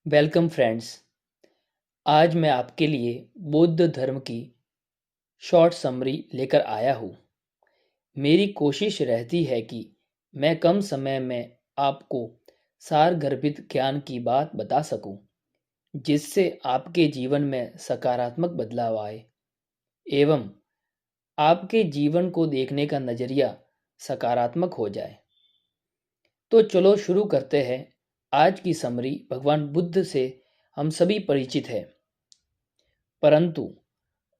Welcome friends. आज मैं आपके लिए बौद्ध धर्म की शॉर्ट समरी लेकर आया हूँ। मेरी कोशिश रहती है कि मैं कम समय में आपको सारगर्भित ज्ञान की बात बता सकूं, जिससे आपके जीवन में सकारात्मक बदलाव आए एवं आपके जीवन को देखने का नज़रिया सकारात्मक हो जाए। तो चलो शुरू करते हैं। आज की समरी भगवान बुद्ध से हम सभी परिचित हैं, परंतु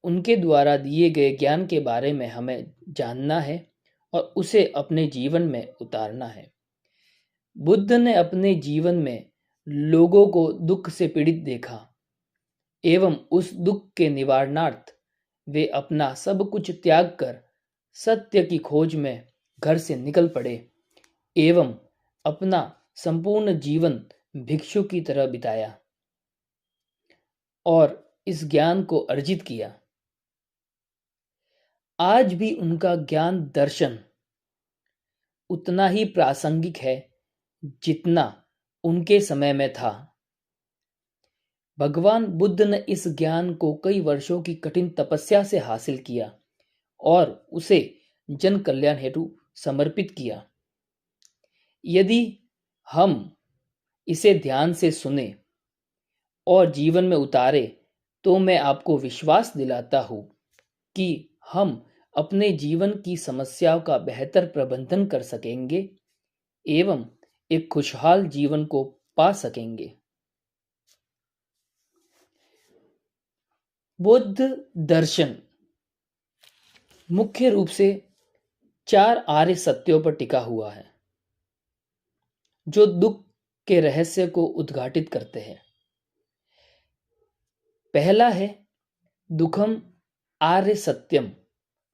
उनके द्वारा दिए गए ज्ञान के बारे में हमें जानना है और उसे अपने जीवन में उतारना है। बुद्ध ने अपने जीवन में लोगों को दुख से पीड़ित देखा एवं उस दुख के निवारणार्थ वे अपना सब कुछ त्याग कर सत्य की खोज में घर से निकल पड़े एवं अपना संपूर्ण जीवन भिक्षु की तरह बिताया और इस ज्ञान को अर्जित किया। आज भी उनका ज्ञान दर्शन उतना ही प्रासंगिक है जितना उनके समय में था। भगवान बुद्ध ने इस ज्ञान को कई वर्षों की कठिन तपस्या से हासिल किया और उसे जन कल्याण हेतु समर्पित किया। यदि हम इसे ध्यान से सुने और जीवन में उतारे तो मैं आपको विश्वास दिलाता हूँ कि हम अपने जीवन की समस्याओं का बेहतर प्रबंधन कर सकेंगे एवं एक खुशहाल जीवन को पा सकेंगे। बौद्ध दर्शन मुख्य रूप से 4 आर्य सत्यों पर टिका हुआ है, जो दुख के रहस्य को उद्घाटित करते हैं। पहला है दुखम आर्य सत्यम,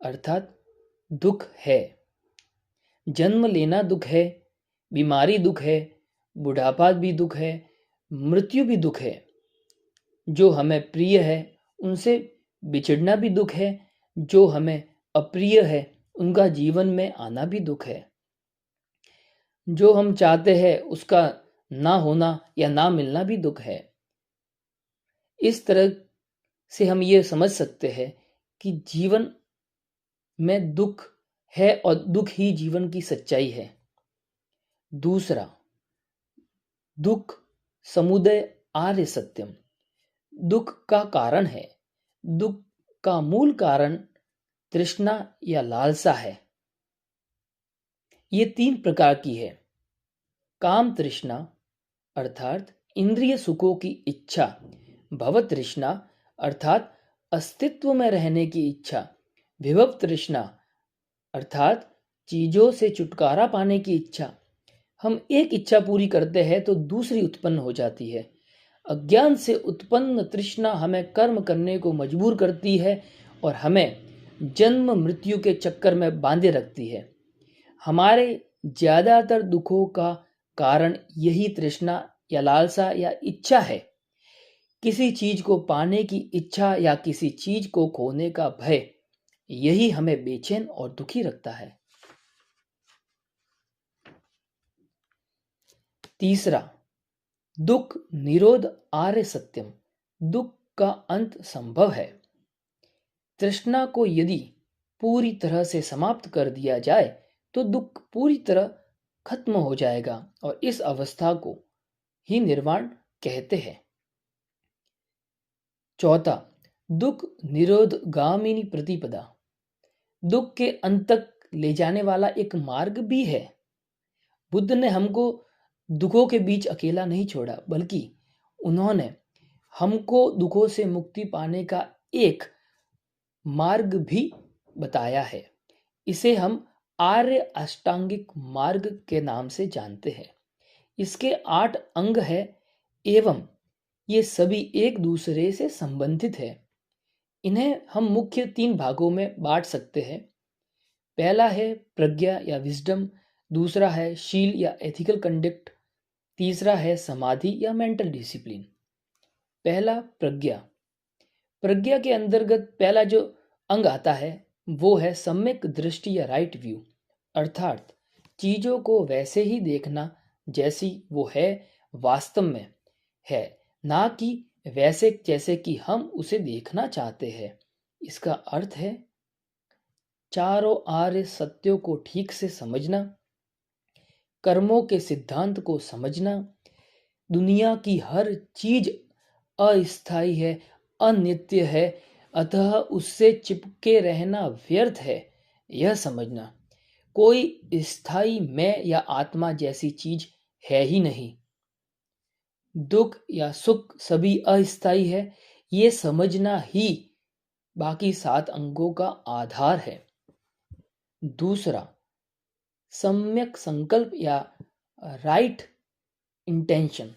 अर्थात दुख है। जन्म लेना दुख है, बीमारी दुख है, बुढ़ापा भी दुख है, मृत्यु भी दुख है। जो हमें प्रिय है उनसे बिछड़ना भी दुख है, जो हमें अप्रिय है उनका जीवन में आना भी दुख है। जो हम चाहते हैं उसका ना होना या ना मिलना भी दुख है। इस तरह से हम ये समझ सकते हैं कि जीवन में दुख है और दुख ही जीवन की सच्चाई है। दूसरा, दुख समुदय आर्य सत्यम, दुख का कारण है। दुख का मूल कारण तृष्णा या लालसा है। ये 3 प्रकार की है। काम तृष्णा अर्थात इंद्रिय सुखों की इच्छा, भव तृष्णा अर्थात अस्तित्व में रहने की इच्छा, विभव तृष्णा अर्थात चीजों से छुटकारा पाने की इच्छा। हम एक इच्छा पूरी करते हैं तो दूसरी उत्पन्न हो जाती है। अज्ञान से उत्पन्न तृष्णा हमें कर्म करने को मजबूर करती है और हमें जन्म मृत्यु के चक्कर में बांधे रखती है। हमारे ज्यादातर दुखों का कारण यही तृष्णा या लालसा या इच्छा है। किसी चीज को पाने की इच्छा या किसी चीज को खोने का भय, यही हमें बेचैन और दुखी रखता है। तीसरा, दुख निरोध आर्य सत्यम, दुख का अंत संभव है। तृष्णा को यदि पूरी तरह से समाप्त कर दिया जाए तो दुख पूरी तरह खत्म हो जाएगा और इस अवस्था को ही निर्वाण कहते हैं। चौथा, दुख निरोध गामिनी प्रतिपदा, दुख के अंत तक ले जाने वाला एक मार्ग भी है। बुद्ध ने हमको दुखों के बीच अकेला नहीं छोड़ा, बल्कि उन्होंने हमको दुखों से मुक्ति पाने का एक मार्ग भी बताया है। इसे हम आर्य अष्टांगिक मार्ग के नाम से जानते हैं। इसके 8 अंग है एवं ये सभी एक दूसरे से संबंधित है। इन्हें हम मुख्य 3 भागों में बांट सकते हैं। पहला है प्रज्ञा या विजडम, दूसरा है शील या एथिकल कंडक्ट, तीसरा है समाधि या मेंटल डिसिप्लिन। पहला प्रज्ञा। प्रज्ञा के अंतर्गत पहला जो अंग आता है वो है सम्यक दृष्टि या राइट व्यू, अर्थात चीजों को वैसे ही देखना जैसी वो है वास्तव में है, ना कि वैसे जैसे कि हम उसे देखना चाहते हैं। इसका अर्थ है चारों आर्य सत्यों को ठीक से समझना, कर्मों के सिद्धांत को समझना, दुनिया की हर चीज अस्थायी है, अनित्य है, अतः उससे चिपके रहना व्यर्थ है, यह समझना। कोई स्थायी मैं या आत्मा जैसी चीज है ही नहीं। दुख या सुख सभी अस्थायी है, ये समझना ही बाकी 7 अंगों का आधार है। दूसरा, सम्यक संकल्प या राइट इंटेंशन।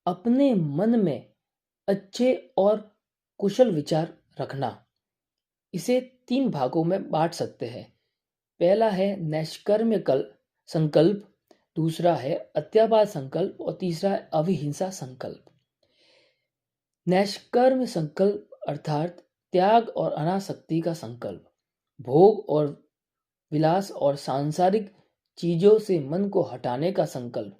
अपने मन में अच्छे और कुशल विचार रखना। इसे 3 भागों में बांट सकते हैं। पहला है नैष्कर्म्य संकल्प, दूसरा है अत्यापाद संकल्प और तीसरा है अविहिंसा संकल्प। नैष्कर्म्य संकल्प अर्थात त्याग और अनासक्ति का संकल्प, भोग और विलास और सांसारिक चीजों से मन को हटाने का संकल्प।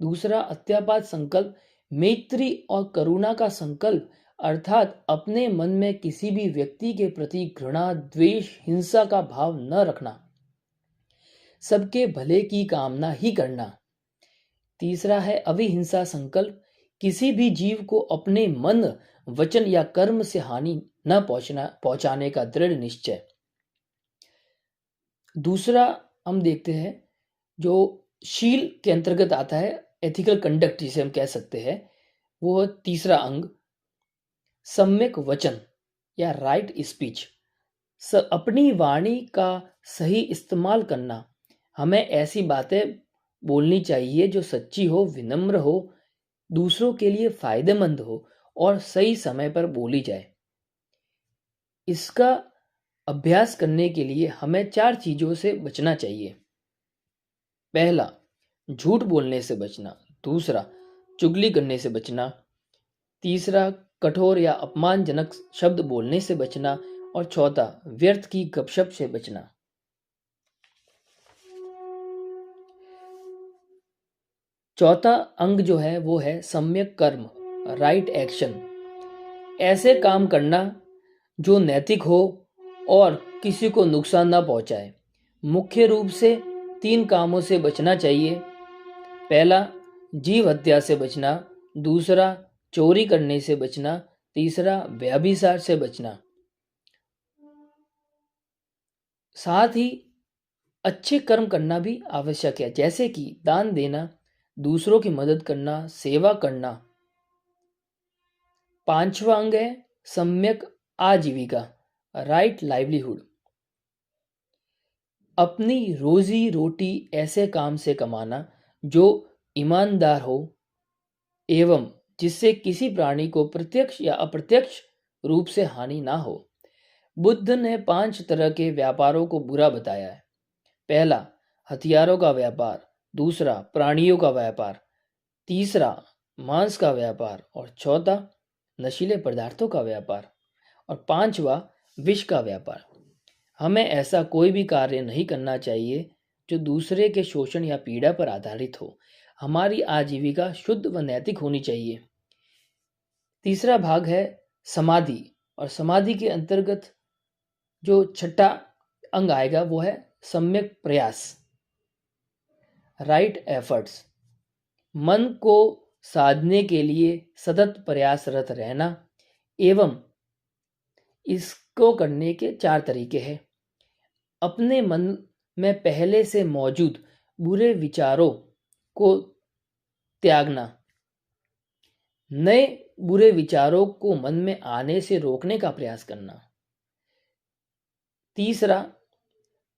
दूसरा अत्यापाद संकल्प मैत्री और करुणा का संकल्प अर्थात अपने मन में किसी भी व्यक्ति के प्रति घृणा, द्वेष, हिंसा का भाव न रखना, सबके भले की कामना ही करना। तीसरा है अविहिंसा संकल्प, किसी भी जीव को अपने मन, वचन या कर्म से हानि न पहुंचाने का दृढ़ निश्चय। दूसरा हम देखते हैं जो शील के अंतर्गत आता है, एथिकल कंडक्ट जिसे हम कह सकते हैं, वो तीसरा अंग सम्यक वचन या राइट स्पीच। अपनी वाणी का सही इस्तेमाल करना। हमें ऐसी बातें बोलनी चाहिए जो सच्ची हो, विनम्र हो, दूसरों के लिए फायदेमंद हो और सही समय पर बोली जाए। इसका अभ्यास करने के लिए हमें 4 चीजों से बचना चाहिए। पहला, झूठ बोलने से बचना। दूसरा, चुगली करने से बचना। तीसरा, कठोर या अपमानजनक शब्द बोलने से बचना। और चौथा, व्यर्थ की गपशप से बचना। चौथा अंग जो है वो है सम्यक कर्म, राइट एक्शन। ऐसे काम करना जो नैतिक हो और किसी को नुकसान ना पहुंचाए। मुख्य रूप से 3 कामों से बचना चाहिए। पहला, जीव हत्या से बचना। दूसरा, चोरी करने से बचना। तीसरा, व्यभिचार से बचना। साथ ही अच्छे कर्म करना भी आवश्यक है, जैसे कि दान देना, दूसरों की मदद करना, सेवा करना। 5वां अंग है सम्यक आजीविका, राइट लाइवलीहुड। अपनी रोजी रोटी ऐसे काम से कमाना जो ईमानदार हो एवं जिससे किसी प्राणी को प्रत्यक्ष या अप्रत्यक्ष रूप से हानि ना हो। बुद्ध ने 5 तरह के व्यापारों को बुरा बताया है। पहला, हथियारों का व्यापार। दूसरा, प्राणियों का व्यापार। तीसरा, मांस का व्यापार। और चौथा, नशीले पदार्थों का व्यापार। और 5वां, विष का व्यापार। हमें ऐसा कोई भी कार्य नहीं करना चाहिए जो दूसरे के शोषण या पीड़ा पर आधारित हो। हमारी आजीविका शुद्ध व नैतिक होनी चाहिए। तीसरा भाग है समाधि, और समाधि के अंतर्गत जो छठा अंग आएगा वो है सम्यक प्रयास, राइट एफर्ट्स। मन को साधने के लिए सतत प्रयासरत रहना एवं इसको करने के 4 तरीके हैं। अपने मन में पहले से मौजूद बुरे विचारों को त्यागना, नए बुरे विचारों को मन में आने से रोकने का प्रयास करना। तीसरा,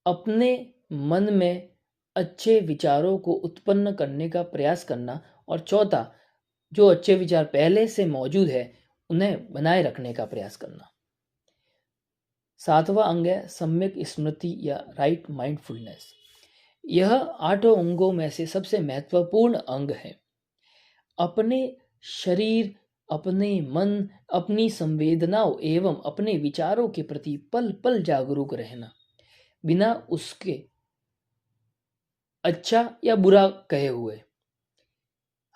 अपने मन में अच्छे विचारों को उत्पन्न करने का प्रयास करना। और चौथा, जो अच्छे विचार पहले से मौजूद है उन्हें बनाए रखने का प्रयास करना। 7वां अंग है सम्यक स्मृति या राइट माइंडफुलनेस। यह 8 अंगों में से सबसे महत्वपूर्ण अंग है। अपने शरीर, अपने मन, अपनी संवेदनाओं एवं अपने विचारों के प्रति पल पल जागरूक रहना, बिना उसके अच्छा या बुरा कहे हुए।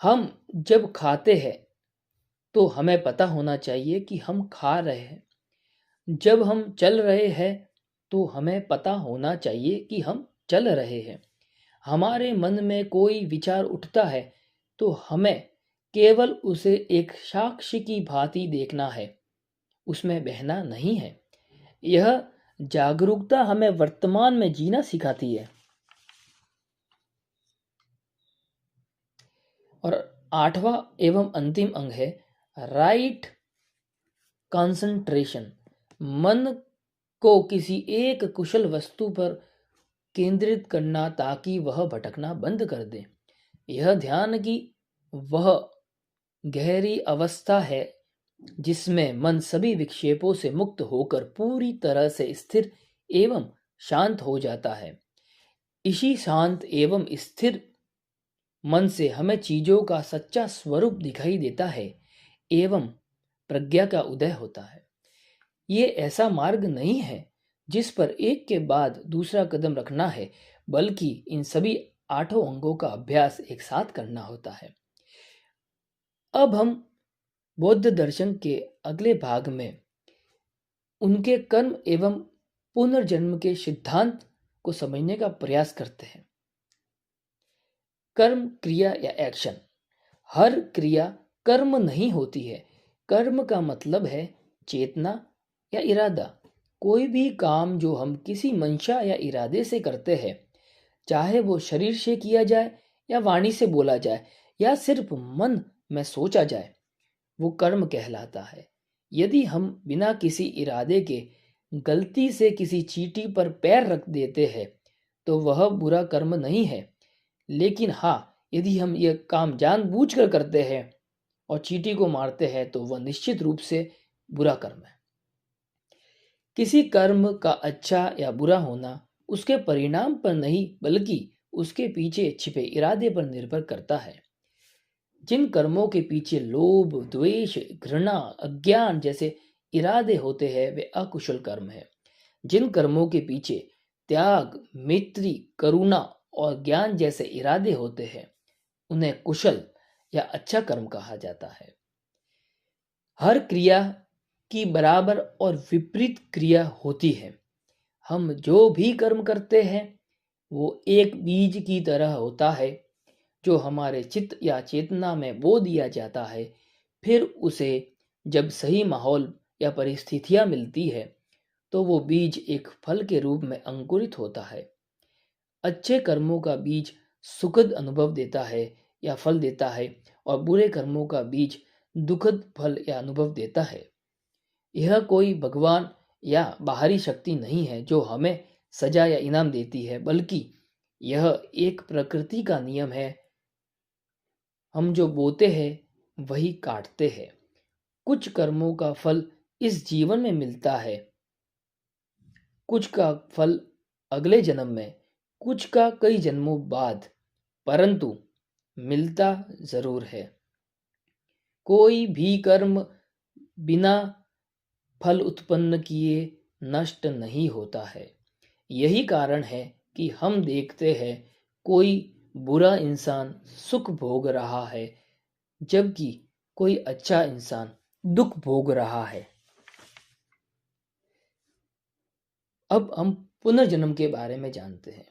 हम जब खाते हैं तो हमें पता होना चाहिए कि हम खा रहे हैं। जब हम चल रहे हैं तो हमें पता होना चाहिए कि हम चल रहे हैं। हमारे मन में कोई विचार उठता है तो हमें केवल उसे एक साक्ष्य की भांति देखना है, उसमें बहना नहीं है। यह जागरूकता हमें वर्तमान में जीना सिखाती है। और 8वां एवं अंतिम अंग है राइट कंसंट्रेशन। मन को किसी एक कुशल वस्तु पर केंद्रित करना ताकि वह भटकना बंद कर दे। यह ध्यान की वह गहरी अवस्था है जिसमें मन सभी विक्षेपों से मुक्त होकर पूरी तरह से स्थिर एवं शांत हो जाता है। इसी शांत एवं स्थिर मन से हमें चीजों का सच्चा स्वरूप दिखाई देता है एवं प्रज्ञा का उदय होता है। ये ऐसा मार्ग नहीं है जिस पर एक के बाद दूसरा कदम रखना है, बल्कि इन सभी 8 अंगों का अभ्यास एक साथ करना होता है। अब हम बौद्ध दर्शन के अगले भाग में उनके कर्म एवं पुनर्जन्म के सिद्धांत को समझने का प्रयास करते हैं। कर्म, क्रिया या एक्शन। हर क्रिया कर्म नहीं होती है। कर्म का मतलब है चेतना या इरादा। कोई भी काम जो हम किसी मंशा या इरादे से करते हैं, चाहे वो शरीर से किया जाए या वाणी से बोला जाए या सिर्फ मन में सोचा जाए, वो कर्म कहलाता है। यदि हम बिना किसी इरादे के गलती से किसी चींटी पर पैर रख देते हैं तो वह बुरा कर्म नहीं है। लेकिन हाँ, यदि हम यह काम जानबूझकर करते हैं और चींटी को मारते हैं तो वह निश्चित रूप से बुरा कर्म है। किसी कर्म का अच्छा या बुरा होना उसके परिणाम पर नहीं बल्कि उसके पीछे छिपे इरादे पर निर्भर करता है। जिन कर्मों के पीछे लोभ, द्वेष, घृणा, अज्ञान जैसे इरादे होते हैं वे अकुशल कर्म है। जिन कर्मों के पीछे त्याग, मैत्री, करुणा और ज्ञान जैसे इरादे होते हैं उन्हें कुशल या अच्छा कर्म कहा जाता है। हर क्रिया की बराबर और विपरीत क्रिया होती है। हम जो भी कर्म करते हैं वो एक बीज की तरह होता है जो हमारे चित्त या चेतना में बो दिया जाता है। फिर उसे जब सही माहौल या परिस्थितियां मिलती है तो वो बीज एक फल के रूप में अंकुरित होता है। अच्छे कर्मों का बीज सुखद अनुभव देता है या फल देता है और बुरे कर्मों का बीज दुखद फल या अनुभव देता है। यह कोई भगवान या बाहरी शक्ति नहीं है जो हमें सजा या इनाम देती है, बल्कि यह एक प्रकृति का नियम है। हम जो बोते हैं वही काटते हैं। कुछ कर्मों का फल इस जीवन में मिलता है, कुछ का फल अगले जन्म में, कुछ का कई जन्मों बाद, परंतु मिलता जरूर है। कोई भी कर्म बिना फल उत्पन्न किए नष्ट नहीं होता है। यही कारण है कि हम देखते हैं कोई बुरा इंसान सुख भोग रहा है जबकि कोई अच्छा इंसान दुख भोग रहा है। अब हम पुनर्जन्म के बारे में जानते हैं।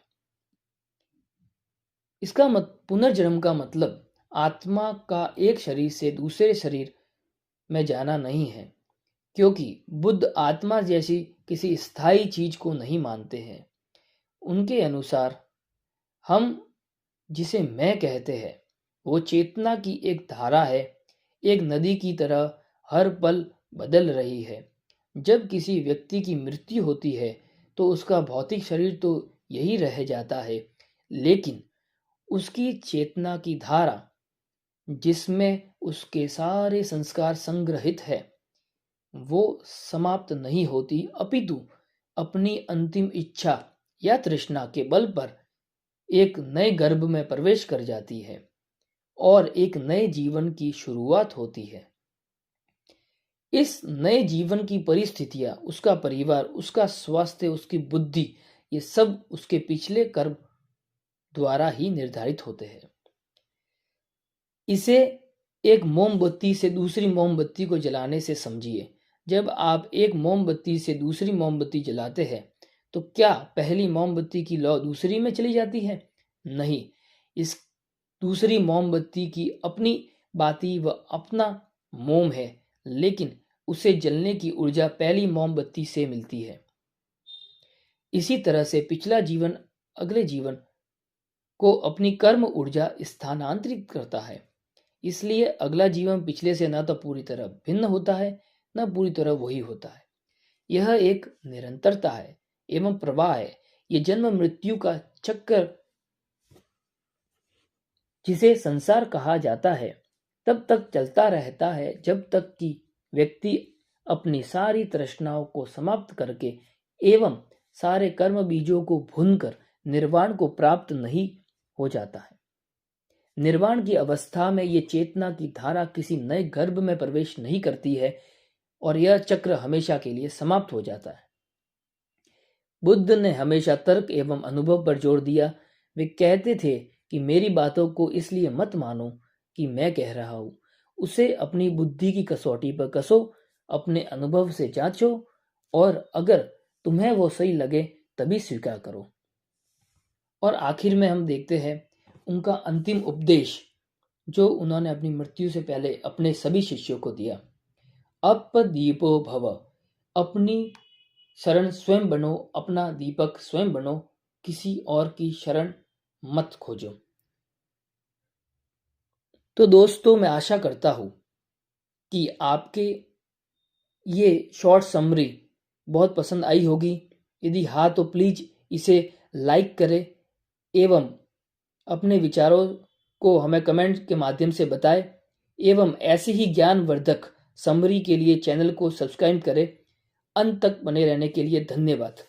पुनर्जन्म का मतलब आत्मा का एक शरीर से दूसरे शरीर में जाना नहीं है, क्योंकि बुद्ध आत्मा जैसी किसी स्थायी चीज को नहीं मानते हैं। उनके अनुसार हम जिसे मैं कहते हैं वो चेतना की एक धारा है, एक नदी की तरह हर पल बदल रही है। जब किसी व्यक्ति की मृत्यु होती है तो उसका भौतिक शरीर तो यही रह जाता है, लेकिन उसकी चेतना की धारा जिसमें उसके सारे संस्कार संग्रहित है वो समाप्त नहीं होती, अपितु अपनी अंतिम इच्छा या तृष्णा के बल पर एक नए गर्भ में प्रवेश कर जाती है और एक नए जीवन की शुरुआत होती है। इस नए जीवन की परिस्थितियां, उसका परिवार, उसका स्वास्थ्य, उसकी बुद्धि, ये सब उसके पिछले कर्म द्वारा ही निर्धारित होते हैं। इसे एक मोमबत्ती से दूसरी मोमबत्ती को जलाने से समझिए। जब आप एक मोमबत्ती से दूसरी मोमबत्ती जलाते हैं तो क्या पहली मोमबत्ती की लौ दूसरी में चली जाती है? नहीं, इस दूसरी मोमबत्ती की अपनी बाती व अपना मोम है, लेकिन उसे जलने की ऊर्जा पहली मोमबत्ती से मिलती है। इसी तरह से पिछला जीवन अगले जीवन को अपनी कर्म ऊर्जा स्थानांतरित करता है। इसलिए अगला जीवन पिछले से न तो पूरी तरह भिन्न होता है, न पूरी तरह वही होता है। यह एक निरंतरता है एवं प्रवाह है। ये जन्म मृत्यु का चक्कर जिसे संसार कहा जाता है तब तक चलता रहता है जब तक कि व्यक्ति अपनी सारी तृष्णाओं को समाप्त करके एवं सारे कर्म बीजों को भूनकर निर्वाण को प्राप्त नहीं हो जाता है। निर्वाण की अवस्था में ये चेतना की धारा किसी नए गर्भ में प्रवेश नहीं करती है और यह चक्र हमेशा के लिए समाप्त हो जाता है। बुद्ध ने हमेशा तर्क एवं अनुभव पर जोर दिया। वे कहते थे कि मेरी बातों को इसलिए मत मानो कि मैं कह रहा हूं, उसे अपनी बुद्धि की कसौटी पर कसो, अपने अनुभव से जांचो और अगर तुम्हें वो सही लगे तभी स्वीकार करो। और आखिर में हम देखते हैं उनका अंतिम उपदेश जो उन्होंने अपनी मृत्यु से पहले अपने सभी शिष्यों को दिया। अपदीपो भव, अपनी शरण स्वयं बनो, अपना दीपक स्वयं बनो, किसी और की शरण मत खोजो। तो दोस्तों, मैं आशा करता हूं कि आपके ये शॉर्ट समरी बहुत पसंद आई होगी। यदि हाँ तो प्लीज इसे लाइक करें एवं अपने विचारों को हमें कमेंट के माध्यम से बताएं एवं ऐसे ही ज्ञानवर्धक समरी के लिए चैनल को सब्सक्राइब करें। अंत तक बने रहने के लिए धन्यवाद।